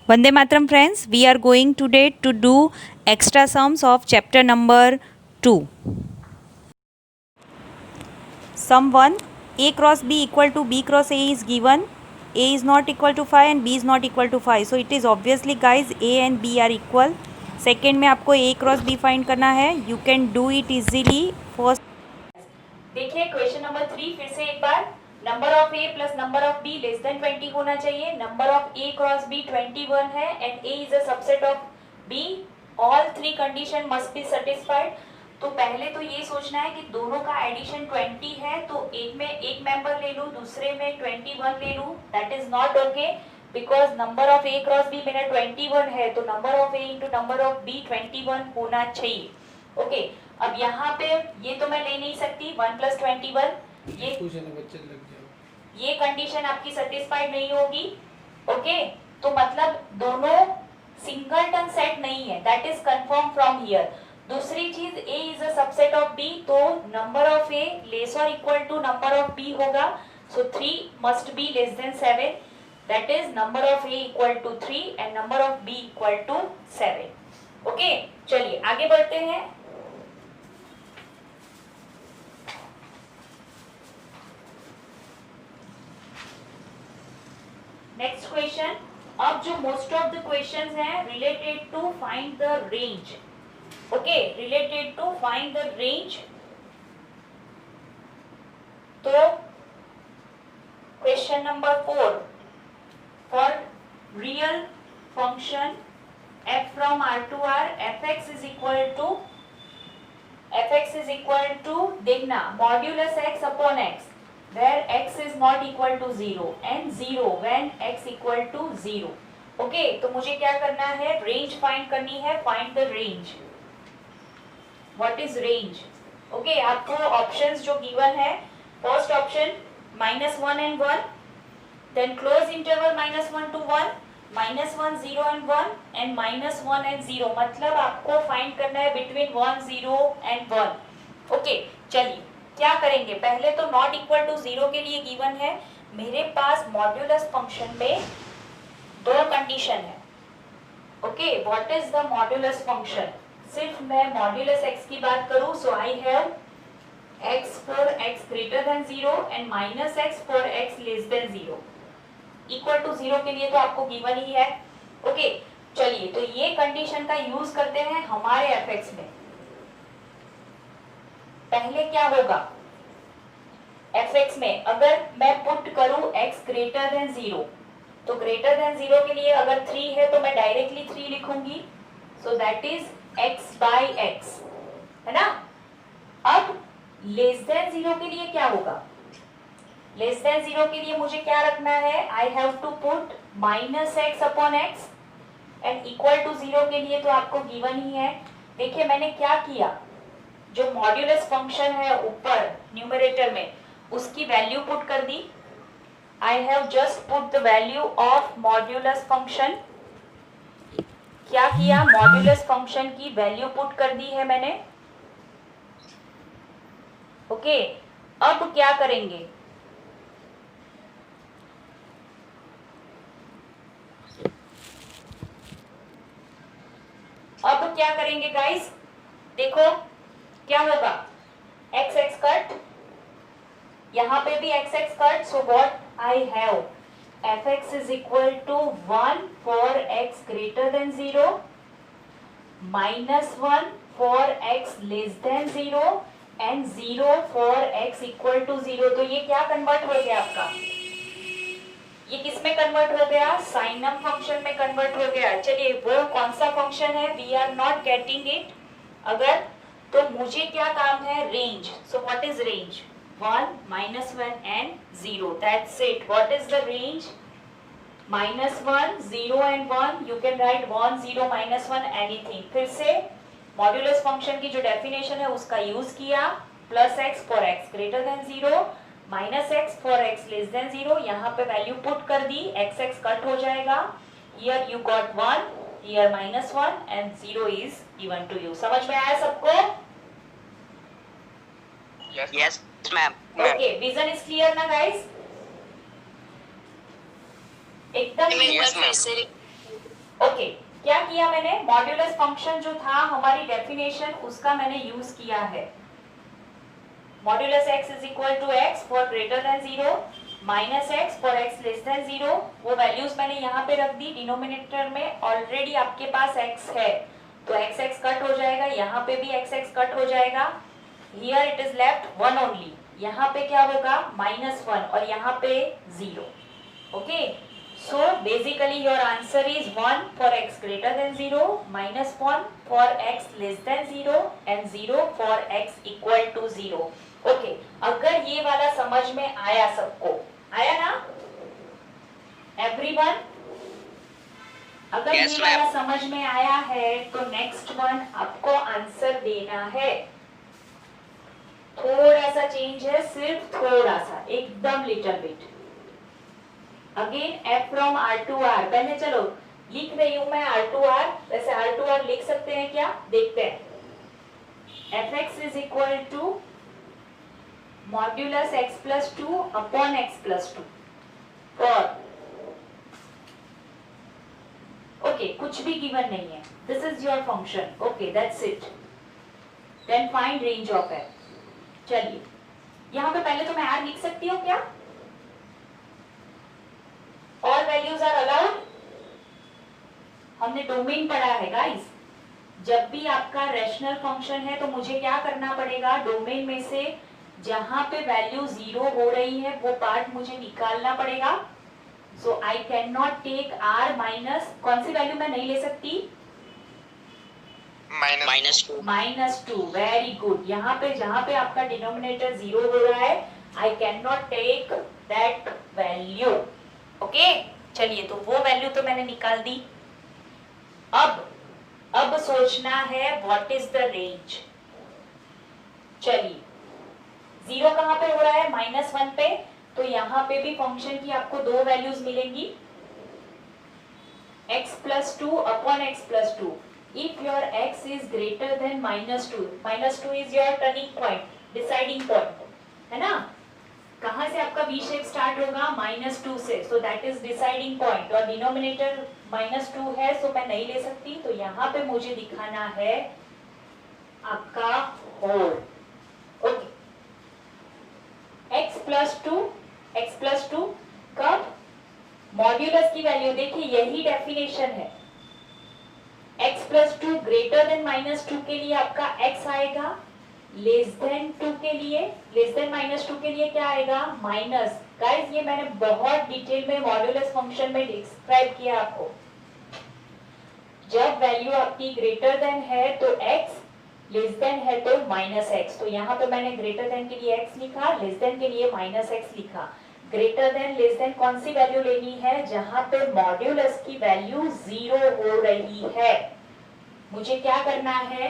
Vande Mataram friends, we are going today to do extra sums of chapter number 2. Sum 1, A cross B equal to B cross A is given. A is not equal to 5 and B is not equal to 5. So it is obviously guys A and B are equal. Second में आपको A cross B find करना है. You can do it easily. First देखिए question number 3 फिर से एक बार. Number of A plus number of B less than 20 होना चाहिए. Number of A cross B 21 है and A is a subset of B. All three condition must be satisfied. तो पहले तो ये सोचना है कि दोनों का एडिशन 20 है, तो एक में एक मेंबर ले लूं, दूसरे में 21 ले लूं. That is not okay because number of A cross B मेरा 21 है, तो number of A into number of B 21 होना चाहिए. ओके अब यहाँ पे ये तो मैं ले नहीं सकती 1 + 21. ये कंडीशन आपकी सेटिस्फाइड नहीं होगी. ओके तो मतलब दोनों सिंगलटन सेट नहीं है. That is confirm from here. दूसरी चीज A is a subset of B, तो नंबर ऑफ ए लेस और equal to number of B होगा. So 3 must be less than 7. That is number of A equal to 3 and number of B equal to 7. Okay चलिए आगे बढ़ते हैं. Next question. अब जो most of the questions हैं related to find the range. Okay related to find the range. तो question number 4 for real function f from R to R fx is equal to देखना modulus x upon x where x is not equal to 0 and 0 when x equal to 0. Okay तो मुझे क्या करना है, range find करनी है. Find the range. What is range? Okay आपको options जो गिवन है, first option -1 and 1, then close interval -1 to 1, -1 0 and 1 and -1 and 0. मतलब आपको फाइंड करना है बिटवीन 1 0 and 1. ओके चलिए क्या करेंगे, पहले तो नॉट इक्वल टू 0 के लिए गिवन है. मेरे पास मॉड्यूलस फंक्शन में दो कंडीशन है. Okay what is the modulus function? सिर्फ मैं मॉड्यूलस x की बात करूं, so I have x for x greater than 0 and -x for x less than 0. Equal to 0 के लिए तो आपको गिवन ही है. ओके चलिए तो ये कंडीशन का यूज करते हैं हमारे fx में. पहले क्या होगा fx में, अगर मैं पुट करूं x greater than 0, तो greater than 0 के लिए अगर 3 है तो मैं डायरेक्टली 3 लिखूंगी. सो that is x by x है ना. अब लेस देन 0 के लिए क्या होगा, लेस देन 0 के लिए मुझे क्या रखना है, I have to put -x upon x and equal to 0 के लिए तो आपको गिवन ही है. देखिए मैंने क्या किया, जो मॉड्यूलस फंक्शन है ऊपर न्यूमरेटर में उसकी वैल्यू पुट कर दी. I have just put the value of modulus function. क्या किया, मॉड्यूलस फंक्शन की वैल्यू पुट कर दी है मैंने. ओके अब क्या करेंगे, अब क्या करेंगे गाइस, देखो क्या होगा, x x कट, यहां पे भी x x cut. So what I have, fx is equal to 1 for x greater than 0, -1 for x less than 0 and 0 for x equal to 0. तो ये क्या कन्वर्ट हो गया आपका, ये किस में कन्वर्ट हो गया, साइनम फंक्शन में कन्वर्ट हो गया. चलिए वो कौन सा फंक्शन है, we are not getting it. अगर तो मुझे क्या काम है, range. So what is range, 1 -1 and 0. That's it. What is the range, -1 0 and 1. You can write 1 0 -1 anything. फिर से मॉड्यूलस फंक्शन की जो डेफिनेशन है उसका यूज किया, +x for x greater than 0, -x for x less than 0. यहाँ पे value put कर दी, x कट हो जाएगा. Here you got 1, here -1 and 0 is given to you. समझ में आया सबको? Yes ma'am. Okay, vision is clear ना guys? एकदम Yes, ma'am. ओके, क्या किया मैंने, मॉड्यूलस फंक्शन जो था हमारी डेफिनेशन उसका मैंने यूज किया है। Modulus x is equal to x for greater than 0 minus x for x less than 0। वो वैल्यूज मैंने यहाँ पे रख दी। डिनोमिनेटर में ऑलरेडी आपके पास x है तो x x कट हो जाएगा, यहाँ पे भी x x कट हो जाएगा। Here it is left 1 only. यहाँ पे क्या होगा, -1 और यहाँ पे 0। Okay, so basically your answer is 1 for x greater than 0, -1 for x less than 0 and 0 for x equal to 0. Okay, अगर ये वाला समझ में आया, सबको आया ना everyone? अगर Yes, ये वाला समझ में आया है तो नेक्स्ट वन आपको आंसर देना है। थोड़ा सा चेंज है, सिर्फ थोड़ा सा, एकदम little bit. Again f from r to r, पहले चलो लिख रही हूं मैं r टू r, वैसे r टू r लिख सकते हैं क्या, देखते हैं। fx is equal to modulus x plus 2 upon x plus 2 for, okay कुछ भी गिवन नहीं है, this is your function, okay that's it. Then find range of f। चलिए यहाँ पे पहले तो मैं r लिख सकती हूँ क्या, ऑल वैल्यूज आर अलाउड। हमने डोमेन पढ़ा है गाइस, जब भी आपका रैशनल फंक्शन है तो मुझे क्या करना पड़ेगा, डोमेन में से जहां पे वैल्यू 0 हो रही है वो पार्ट मुझे निकालना पड़ेगा। So I can not take r minus, कौन सी वैल्यू मैं नहीं ले सकती, -2। वेरी गुड, यहाँ पे जहां पे आपका डिनोमिनेटर 0 हो रहा है I can not take that value. Okay, चलिए तो वो वैल्यू तो मैंने निकाल दी। अब सोचना है व्हाट इज द रेंज। चलिए 0 कहां पे हो रहा है, -1 पे, तो यहाँ पे भी फंक्शन की आपको दो वैल्यूज मिलेंगी, x plus 2 upon x plus 2। If your x is greater than -2 is your turning point, deciding point, है ना। कहां से आपका v शेप स्टार्ट होगा, -2 से, सो दैट इज डिसाइडिंग पॉइंट। और डिनोमिनेटर -2 है सो मैं नहीं ले सकती, तो यहाँ पे मुझे दिखाना है आपका होल। ओके, x प्लस 2 कब, मॉड्यूलस की वैल्यू देखिए, यही डेफिनेशन है। x प्लस 2 ग्रेटर देन -2 के लिए आपका x आएगा, लेस देन 2 के लिए, लेस देन -2 के लिए क्या आएगा, माइनस। गाइस ये मैंने बहुत डिटेल में मॉड्यूलस फंक्शन में डिस्क्राइब किया आपको। जब वैल्यू आपकी ग्रेटर देन है तो x, लेस देन है तो -x। तो यहाँ पे मैंने ग्रेटर देन के लिए x लिखा, लेस देन के लिए -x लिखा। ग्रेटर देन लेस देन कौन सी वैल्यू लेनी है, जहां पे मॉड्यूलस की वैल्यू 0 हो रही है। मुझे क्या करना है,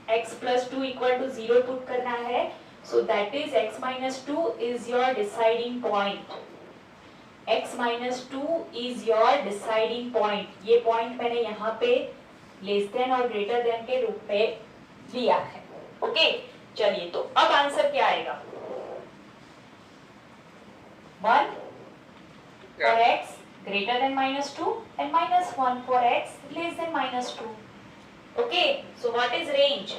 x plus 2 equal to 0 put करना है, so that is x minus 2 is your deciding point. x minus 2 is your deciding point. ये पॉइंट मैंने यहाँ पे लेस देन और ग्रेटर देन के रूप में लिया है। ओके, चलिए तो अब आंसर क्या आएगा, 1 for x greater than -2 and -1 for x less than -2. Okay, so what is range?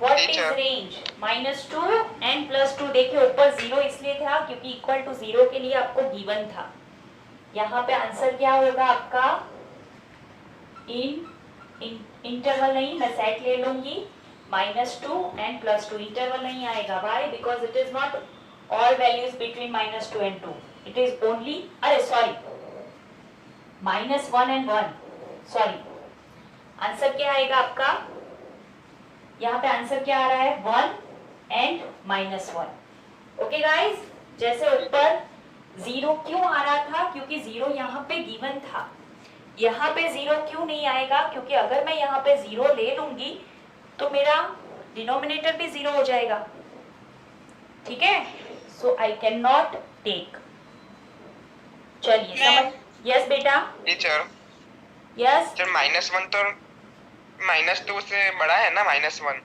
What is range? -2 and +2। देखिए ऊपर 0 इसलिए था क्योंकि इक्वल टू 0 के लिए आपको गिवन था। यहाँ पे आंसर क्या होगा आपका, इंटरवल नहीं, मैं सेट ले लूंगी, -2 and +2, इंटरवल नहीं आएगा। Why? Because it is not all values between -2 and 2. It is only, अरे सॉरी, -1 and 1, सॉरी। आंसर क्या आएगा आपका, यहाँ पे आंसर क्या आ रहा है, 1 and -1। ओके गाइज, जैसे ऊपर 0 क्यों आ रहा था, क्योंकि 0 यहाँ पे गिवन था। यहाँ पे 0 क्यों नहीं आएगा, क्योंकि अगर मैं यहाँ पे 0 ले लूंगी तो मेरा डिनोमिनेटर भी 0 हो जाएगा, ठीक है। So I can not take. चलिए समझ, यस बेटा, टीचर, यस जब -1 तो -2 से बड़ा है ना, -1।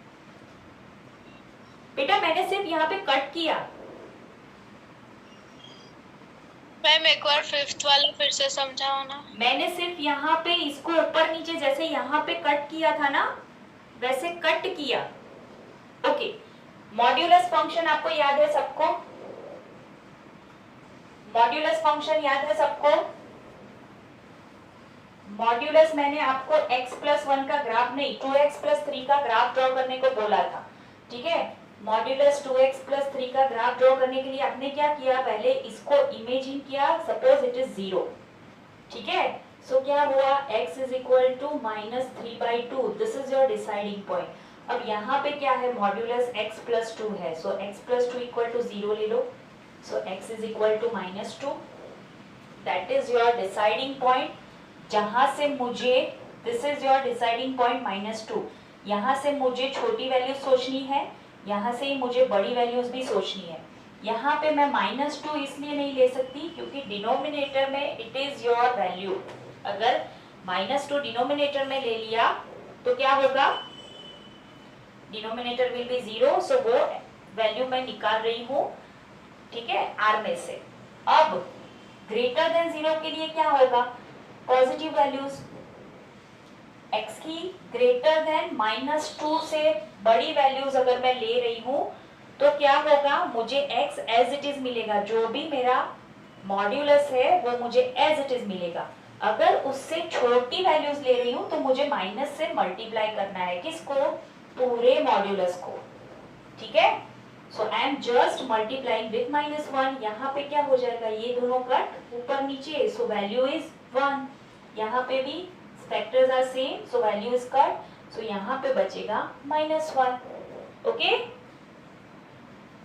बेटा मैंने सिर्फ यहाँ पे कट किया, मैम एक बार फिफ्थ वाला फिर से समझाओ ना। मैंने सिर्फ यहाँ पे इसको ऊपर नीचे जैसे यहाँ पे कट किया था ना वैसे कट किया। ओके, मॉड्यूलस फंक्शन आपको याद है सबको? मॉड्यूलस फंक्शन याद है सबको? मॉड्यूलस मैंने आपको x+1 का ग्राफ नहीं 2x+3 का ग्राफ ड्रॉ करने को बोला था, ठीक है? मॉड्यूलस 2x+3 का ग्राफ ड्रॉ करने के लिए आपने क्या किया, पहले इसको इमेजिन किया, सपोज इट इज 0, ठीक है? सो क्या हुआ, x is equal to -3/2, this is your deciding point. अब यहाँ पे क्या है, मॉड्यूलस x+2 है, सो x+2 इक्वल टू 0 ले लो, so x is equal to -2, that is your deciding point. जहां से मुझे, this is your deciding point -2, यहाँ से मुझे छोटी वैल्यूज सोचनी है, यहाँ से ही मुझे बड़ी वैल्यूज भी सोचनी है। यहाँ पे मैं -2 इसलिए नहीं ले सकती क्योंकि डिनोमिनेटर में इट इज योर वैल्यू। अगर -2 डिनोमिनेटर में ले लिया तो क्या होगा, डिनोमिनेटर विल बी 0, सो वो वैल्यू मैं निकाल रही हूँ, ठीक है, r में से। अब ग्रेटर देन 0 के लिए क्या होगा, पॉजिटिव वैल्यूज, x की ग्रेटर देन -2 से बड़ी वैल्यूज अगर मैं ले रही हूं तो क्या होगा, मुझे x एज इट इज मिलेगा, जो भी मेरा मॉड्यूलस है वो मुझे एज इट इज मिलेगा। अगर उससे छोटी वैल्यूज ले रही हूं तो मुझे माइनस से मल्टीप्लाई करना है, किसको, पूरे मॉड्यूलस को, ठीक है? So I am just multiplying with -1, यहाँ पे क्या हो जाएगा, ये दोनों कट ऊपर नीचे, सो वैल्यू इज 1, यहाँ पे भी factors are same, so value is cut, so यहाँ पे बचेगा -1, ओके?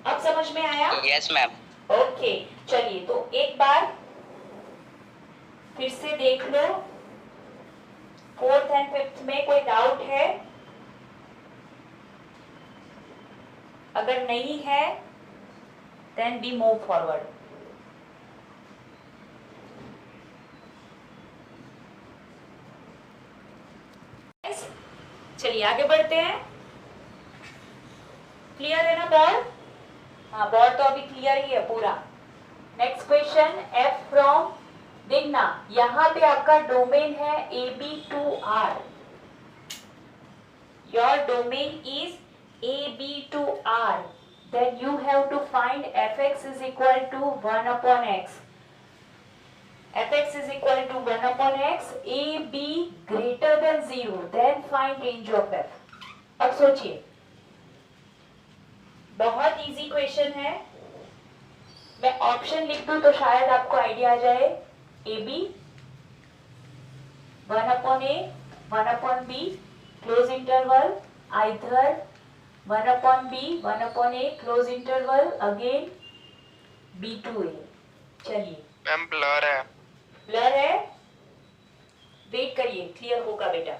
अब समझ में आया? Yes ma'am. ओके, चलिए तो एक बार फिर से देख लो, 4th एंड 5th में कोई डाउट है? अगर नहीं है देन वी मूव फॉरवर्ड। चलिए आगे बढ़ते हैं। क्लियर है ना बोर्ड? हाँ, बोर्ड तो अभी क्लियर ही है पूरा। नेक्स्ट क्वेश्चन, f फ्रॉम, देखना यहाँ पे आपका डोमेन है AB to R, your domain is AB to R, then you have to find fx is equal to 1 upon x, fx is equal to 1 upon x, a b greater than 0, then find range of f। अब सोचिए, बहुत easy question है, मैं option लिख दूं तो शायद आपको आइडिया आ जाए। A b 1 upon a 1 upon b close interval, either 1 upon b 1 upon a close interval, again b to a। चलिए, मैम ब्लर है। ब्लर है, वेट करिए, क्लियर होगा बेटा।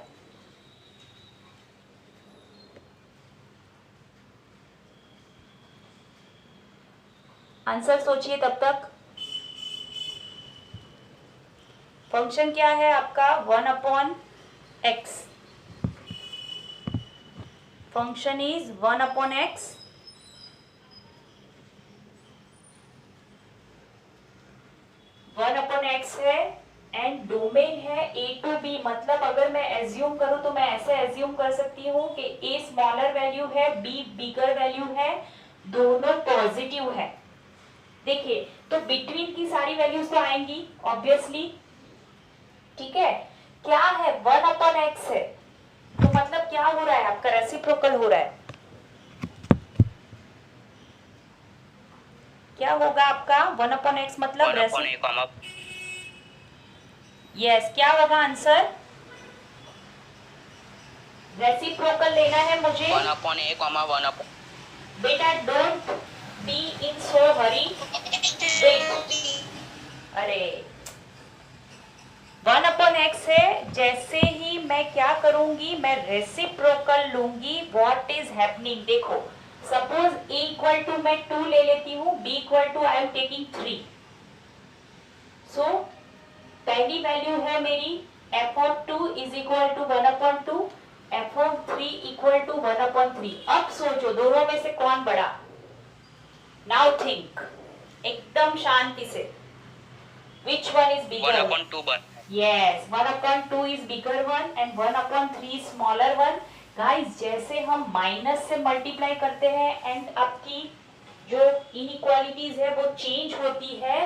आंसर सोचिए तब तक। फंक्शन क्या है आपका, 1 upon x, function is 1 upon x, है एंड डोमेन है a to b। मतलब अगर मैं एज्यूम करूं तो मैं ऐसे एज्यूम कर सकती हूं कि a स्मॉलर वैल्यू है, b बिगर वैल्यू है, दोनों पॉजिटिव है। देखिए, तो बिटवीन की सारी वैल्यूज तो आएंगी ऑब्वियसली, ठीक है? क्या है, 1 upon x है, तो मतलब क्या हो रहा है आपका, रेसिप्रोकल हो रहा है। क्या होगा आपका 1 upon x मतलब यस, क्या होगा आंसर, रेसिप्रोकल लेना है मुझे। 1 upon a, 1 upon। बेटा डोंट बी इन सो हरी, अरे 1 upon x है, जैसे ही मैं क्या करूंगी, मैं रेसिप्रोकल लूंगी, व्हाट इज हैपनिंग, देखो सपोज a इक्वल टू मैं 2 ले लेती हूँ, b equal to I am taking 3, so पहली वैल्यू है मेरी f of 2 is equal to 1 upon 2, f of 3 equal to 1 upon 3। अब सोचो दोनों में से कौन बड़ा, नाउ थिंक एकदम शांति से। Which one is bigger? 1/2 bar. Yes, 1/2 is bigger one and 1/3 smaller one. Guys, जैसे हम माइनस से मल्टीप्लाई करते हैं एंड आपकी जो इनइक्वालिटीज है वो चेंज होती है,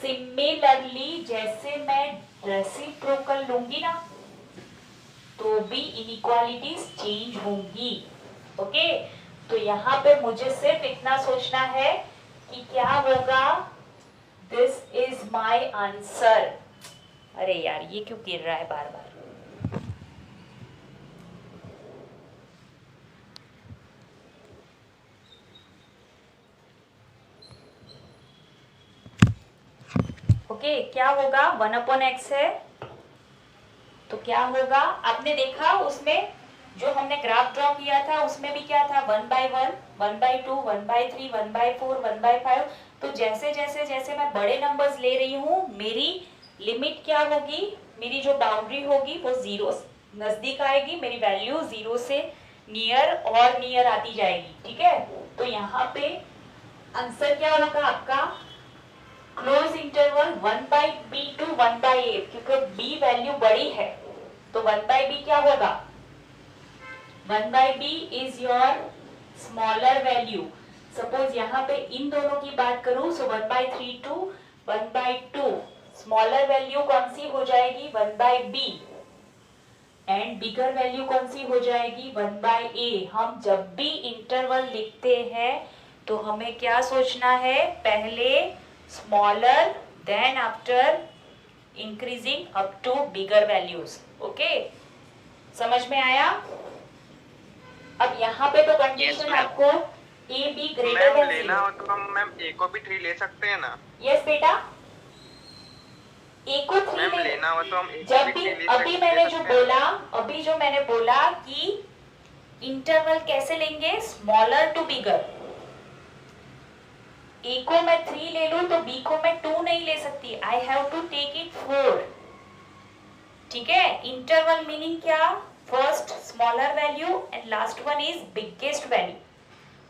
सिमिलरली जैसे मैं रेसिप्रोकल लूंगी ना तो भी इनइक्वालिटीज चेंज होंगी. ओके, तो यहाँ पे मुझे सिर्फ इतना सोचना है कि क्या होगा. This is my answer. अरे यार ये क्यों गिर रहा है बार बार. ओके, क्या होगा. 1/x है तो क्या होगा. आपने देखा उसमें जो हमने ग्राफ ड्रॉ किया था उसमें भी क्या था, 1/1, 1/2, 1/3, 1/4, 1/5. तो जैसे जैसे जैसे मैं बड़े नंबर्स ले रही हूँ मेरी लिमिट क्या होगी, मेरी जो बाउंड्री होगी वो जीरो नजदीक आएगी, मेरी वैल्यू जीरो से नियर और नियर आती जाएगी. ठीक है, तो यहाँ पे आंसर क्या होगा आपका, close interval 1/b to 1/a, क्योंकि b वैल्यू बड़ी है तो 1/b क्या होगा, 1/b is your smaller value. Suppose यहाँ पे इन दोनों की बात करूं सो 1/3 टू 1/2 स्मॉलर वैल्यू कौन सी हो जाएगी, 1/b एंड बिगर वैल्यू कौन सी हो जाएगी, 1/a. हम जब भी इंटरवल लिखते हैं तो हमें क्या सोचना है, पहले smaller than after increasing up to bigger values. Okay, समझ में आया. अब यहाँ पे तो कंडीशन आपको ए बी ग्रेटर देन लेना हो तो हम मैम ए को भी 3 ले सकते हैं ना. यस बेटा, ए को 3 मैम लेना हो तो हम ए को जब भी भी 3 ले अभी मैंने बोला कि इंटरवल कैसे लेंगे, स्मॉलर टू बिगर. ए को मैं 3 ले लूं तो बी को मैं 2 नहीं ले सकती, I have to take it 4. ठीक है, इंटरवल मीनिंग क्या, first smaller value and last one is biggest value.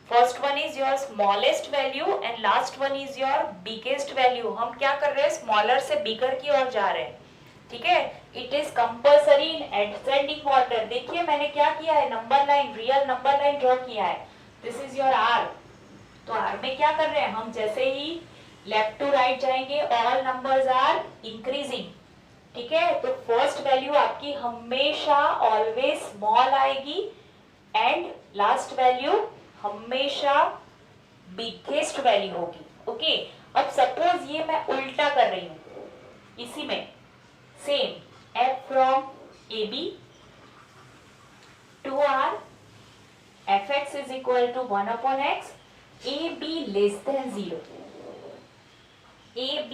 First one is your smallest value and last one is your biggest value. हम क्या कर रहे हैं, स्मॉलर से बिगर की ओर जा रहे हैं. ठीक है, it is compulsory in ascending order. देखिए मैंने क्या किया है, number line, real number line draw किया है. This is your R. तो आर में क्या कर रहे हैं हम, जैसे ही लेफ्ट टू राइट जाएंगे ऑल नंबर्स आर इंक्रीजिंग. ठीक है, तो फर्स्ट वैल्यू आपकी हमेशा ऑलवेज स्मॉल आएगी एंड लास्ट वैल्यू हमेशा बिगेस्ट वैल्यू होगी. ओके, अब सपोज ये मैं उल्टा कर रही हूं, इसी में same f from a b to R fx is equal to 1/x, ab less than 0, ab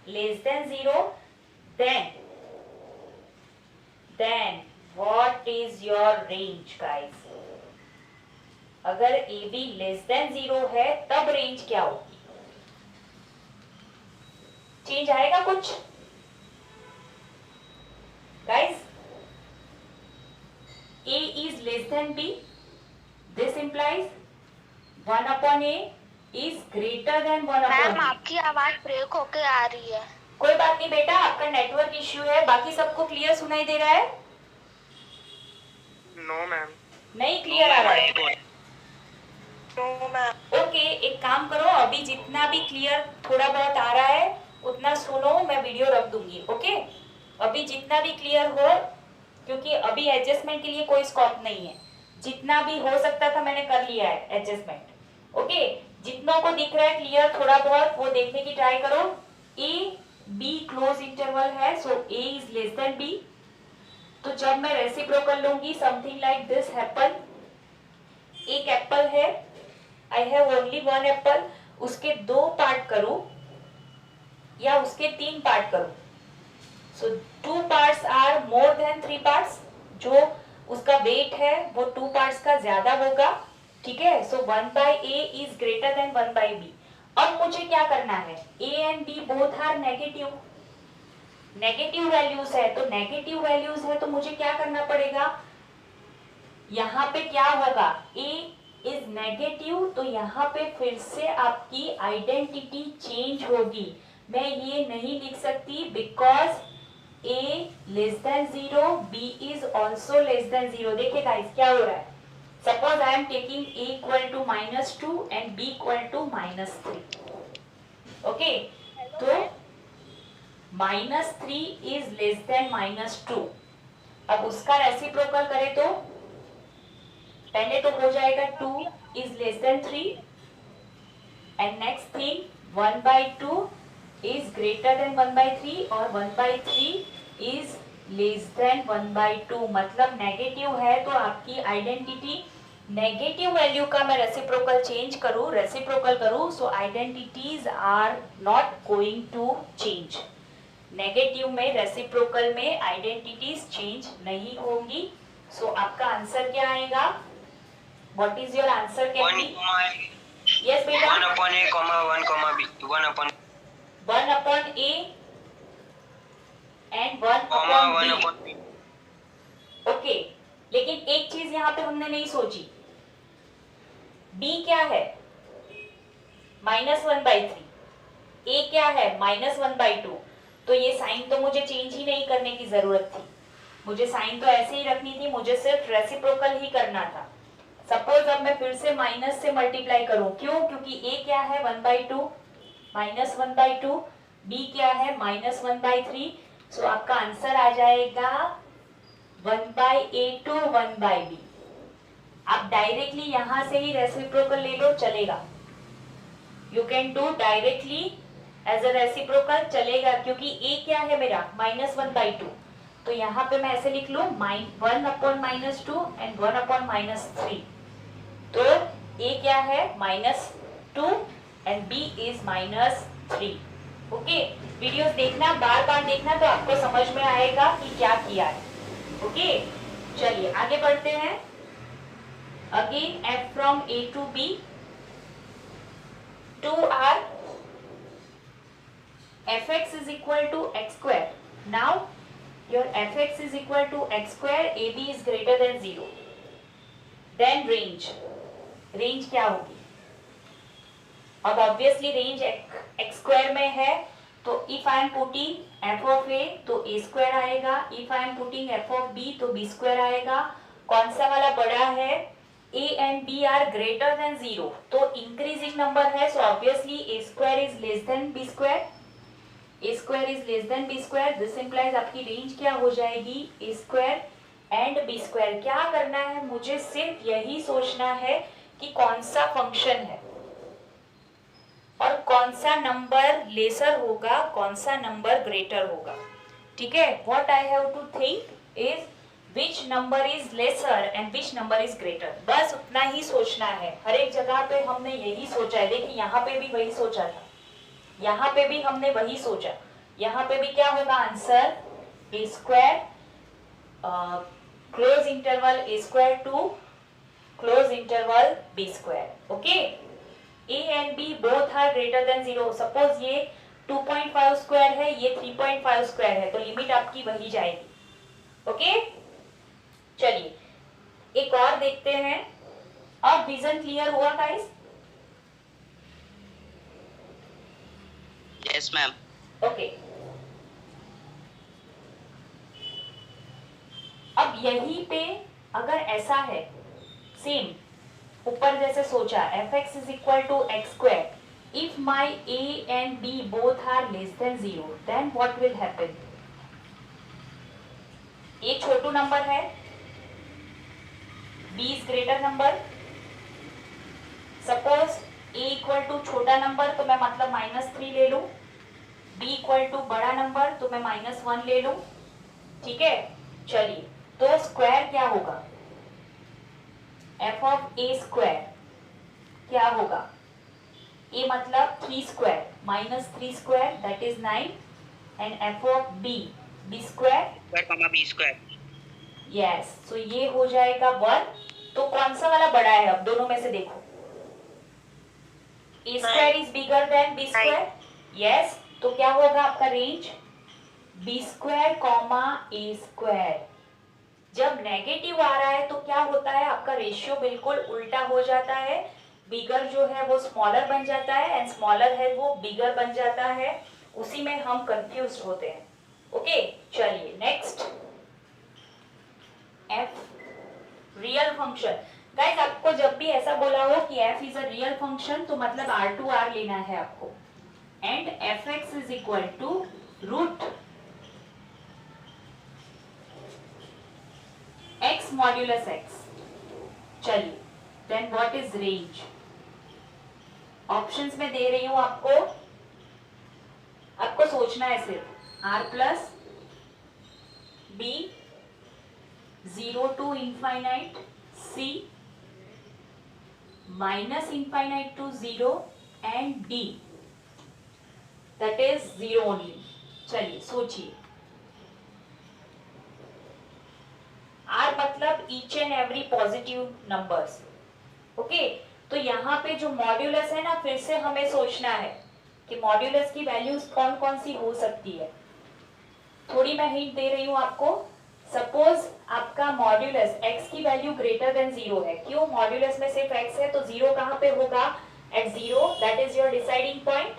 less than 0, then what is your range guys. अगर ab less than 0 है तब रेंज क्या होगी, चेंज आएगा कुछ guys. a is less than b, this implies 1/a is greater than 1/b. Ma'am आपकी आवाज break होके आ रही है. कोई बात नहीं बेटा, आपका नेटवर्क इश्यू है. बाकी सबको क्लियर सुनाई दे रहा है? No ma'am. नहीं क्लियर आ रहा है? ओके, एक काम करो, अभी जितना भी क्लियर थोड़ा बहुत आ रहा है उतना सुनो, मैं वीडियो रख दूंगी. ओके, अभी जितना भी क्लियर हो, क्योंकि अभी एडजस्टमेंट के लिए कोई स्कोप नहीं है. जितना भी हो सकता था मैंने कर लिया है एडजस्टमेंट. ओके, जितनों को दिख रहा है क्लियर थोड़ा बहुत वो देखने की ट्राई करो. ए बी क्लोज इंटरवल है, so a is less than b. तो जब मैं रेसिप्रोकल लूंगी समथिंग लाइक दिस हैपन. एक एप्पल है, I have only one apple, उसके 2 पार्ट करूं या उसके 3 पार्ट करूं. So 2 parts are more than 3 parts. जो उसका वेट है वो 2 पार्ट्स का ज्यादा होगा. ठीक है, सो 1/a is greater than 1/b. अब मुझे क्या करना है, a and b both are negative. Negative values है तो नेगेटिव वैल्यूज है तो मुझे क्या करना पड़ेगा, यहाँ पे क्या होगा, a इज नेगेटिव, तो यहाँ पे फिर से आपकी आइडेंटिटी चेंज होगी. मैं ये नहीं लिख सकती because a less than 0, b is also less than 0। देखिए गाइस क्या हो रहा है, suppose I am taking a equal to -2 and b equal to -3। Okay, तो -3 इज लेस देन -2। अब उसका रेसिप्रोकल करें तो पहले तो हो जाएगा 2 is less then 3 and next thing 1/2 is greater than 1/3 और 1/3 इज लेस देन 1/2। मतलब नेगेटिव है तो आपकी आइडेंटिटी नेगेटिव वैल्यू का मैं रेसिप्रोकल करूं so identities are not going to change. Negative में रेसिप्रोकल में आइडेंटिटीज चेंज नहीं होंगी। सो आपका आंसर क्या आएगा? What is your answer? Yes बेटा, 1 upon a comma 1 comma b 1 upon 1/a and 1 comma 1 upon upon b। b। Okay, लेकिन एक चीज यहाँ पे हमने नहीं सोची, b क्या है? -1/3। a क्या है? -1/2। तो ये साइन तो मुझे चेंज ही नहीं करने की जरूरत थी, मुझे साइन तो ऐसे ही रखनी थी, मुझे सिर्फ रेसिप्रोकल ही करना था। सपोज अब मैं फिर से माइनस से मल्टीप्लाई करूं, क्यों? क्योंकि a क्या है? 1/2 -1/2, b क्या है? -1/3। सो आपका आंसर आ जाएगा 1/a to 1/b। आप डायरेक्टली यहां से ही रेसिप्रोकल ले लो, चलेगा। You can do directly as a reciprocal, चलेगा, क्योंकि a क्या है मेरा? -1/2। तो यहाँ पे मैं ऐसे लिख लूं 1/-2 एंड 1/-3। तो a क्या है? -2 and b is -3। Okay, videos देखना, बार बार देखना, तो आपको समझ में आएगा कि क्या किया है। ओके, चलिए आगे बढ़ते हैं। Again f from a to b, 2r fx is equal to x square. Now your fx is equal to x square, ab is greater than 0. Then range क्या होगी? अब ऑब्वियसली रेंज x स्क्वायर में है, तो if I am putting f of a तो a square आएगा, if I am putting f of b तो b square आएगा। कौन सा वाला बड़ा है? a and b are greater than 0, तो इंक्रीजिंग नंबर है, so obviously a square is less than b square. a square is less than b square, this implies आपकी रेंज क्या हो जाएगी? a square and b square. क्या करना है? मुझे सिर्फ यही सोचना है कि कौन सा फंक्शन है और कौन सा नंबर लेसर होगा, कौन सा नंबर ग्रेटर होगा। ठीक है, what I have to think is which number is lesser and which number is greater. बस उतना ही सोचना है। हर एक जगह पे हमने यही सोचा है। देखिए यहाँ पे भी वही सोचा था, यहाँ पे भी हमने वही सोचा। यहाँ पे भी क्या होगा answer? a square close interval a square to close interval b square. Okay, a and b both are greater than 0। Suppose ये 2.5 स्क्वायर है, ये 3.5 स्क्वायर है, तो लिमिट आपकी वही जाएगी। ओके, चलिए एक और देखते हैं। अब विजन क्लियर हुआ गाइस? Yes ma'am। ओके, अब यहीं पे अगर ऐसा है, सेम ऊपर जैसे सोचा fx is equal to x square, if my a and b both are less than 0, then what will happen? a छोटू नंबर है, b is greater number। Suppose a equal to छोटा नंबर तो मैं मतलब -3 ले लूं, b इक्वल टू बड़ा number तो मैं -1 ले लूं। ठीक है, चलिए तो स्क्वायर क्या होगा? f of a स्क्वायर क्या होगा? a मतलब 3 square -3 square that is 9 and f of b square square comma b square। Yes, so ये हो जाएगा 1। तो कौन सा वाला बड़ा है? अब दोनों में से देखो, a square is bigger than b square. Yes, तो क्या होगा आपका range? b square comma a square. जब नेगेटिव आ रहा है तो क्या होता है? आपका रेशियो बिल्कुल उल्टा हो जाता है। बिगर जो है वो स्मॉलर बन जाता है एंड स्मॉलर है वो बिगर बन जाता है। उसी में हम कंफ्यूज होते हैं। ओके चलिए next, f real function. Guys आपको जब भी ऐसा बोला हो कि f इज अ रियल फंक्शन तो मतलब R2R लेना है आपको, and fx is equal to root x modulus x। चलिए then what is range? Options में दे रही हूं आपको, आपको सोचना है सिर्फ r plus b 0 to infinite, c minus infinite to 0 and d that is 0 only। चलिए सोचिए, r मतलब each and every positive numbers। Okay तो यहाँ पे जो मॉड्यूलस है ना, फिर से हमें सोचना है कि मॉड्यूलस की वैल्यूज कौन कौन सी हो सकती है। थोड़ी मैं हिंट दे रही हूँ आपको। सपोज आपका मॉड्यूलस x की वैल्यू ग्रेटर देन 0 है। क्यों? मॉड्यूलस में सिर्फ x है तो 0 कहाँ पे होगा? At 0, that is your deciding point.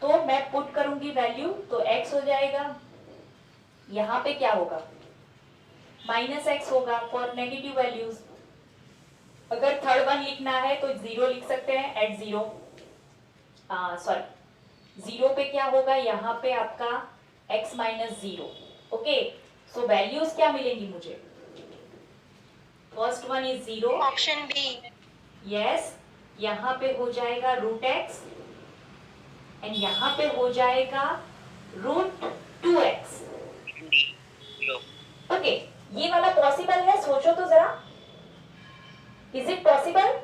तो मैं पुट करूंगी वैल्यू तो x हो जाएगा, यहाँ पे क्या होगा? माइनस x होगा फॉर नेगेटिव वैल्यूज। अगर थर्ड वन लिखना है तो 0 लिख सकते हैं एट 0, सॉरी 0 पे क्या होगा? यहाँ पे आपका x minus 0। Okay so values क्या मिलेंगी मुझे? First one is 0, option b. Yes, यहाँ पे हो जाएगा रूट x एंड यहाँ पे हो जाएगा रूट 2x। ओके ये वाला पॉसिबल है? सोचो तो जरा, is it possible?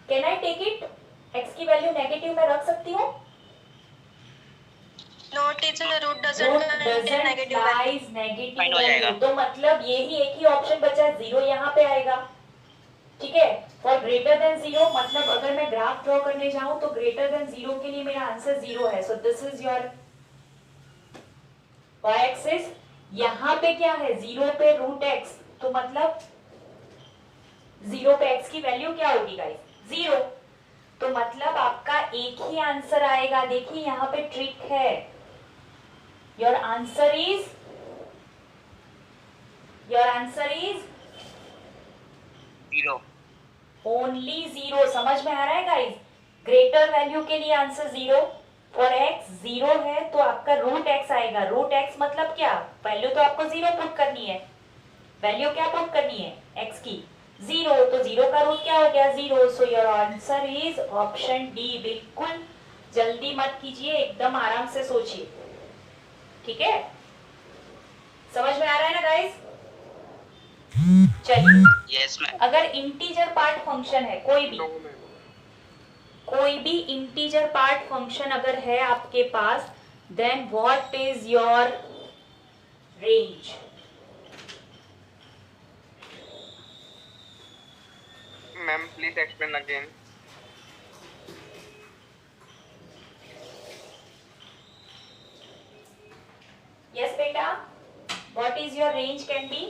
Can I take it? x की वैल्यू नेगेटिव में रख सकती हूँ? No teacher, root doesn't contain negative value. Negative value, तो मतलब ये ही एक ही ऑप्शन बचा है, 0 यहाँ पे आएगा। ठीक है, फॉर ग्रेटर देन 0 मतलब अगर मैं ग्राफ ड्रॉ करने जाऊं तो ग्रेटर देन 0 के लिए मेरा आंसर 0 है। So this is your y axis. यहाँ पे क्या है? 0 पे रूट x, तो मतलब 0 पे x की वैल्यू क्या होगी गाइस? 0। तो मतलब आपका एक ही आंसर आएगा। देखिए यहाँ पे ट्रिक है, योर आंसर इज 0। ओनली 0। समझ में आ रहा है गाइस? ग्रेटर वैल्यू के लिए आंसर 0, और x 0 है तो आपका रूट x आएगा। रूट x मतलब क्या? वैल्यू तो आपको 0 पुट करनी है। वैल्यू क्या पुट करनी है? x की 0, तो 0 का रूट क्या हो गया? 0। So your answer is option D. बिल्कुल जल्दी मत कीजिए, एकदम आराम से सोचिए। ठीक है, समझ में आ रहा है ना गाइस? चलिए यस मैम। अगर इंटीजर पार्ट फंक्शन है, कोई भी इंटीजर पार्ट फंक्शन अगर है आपके पास, then what is your range? Ma'am please explain again. Yes बेटा, what is your range can B?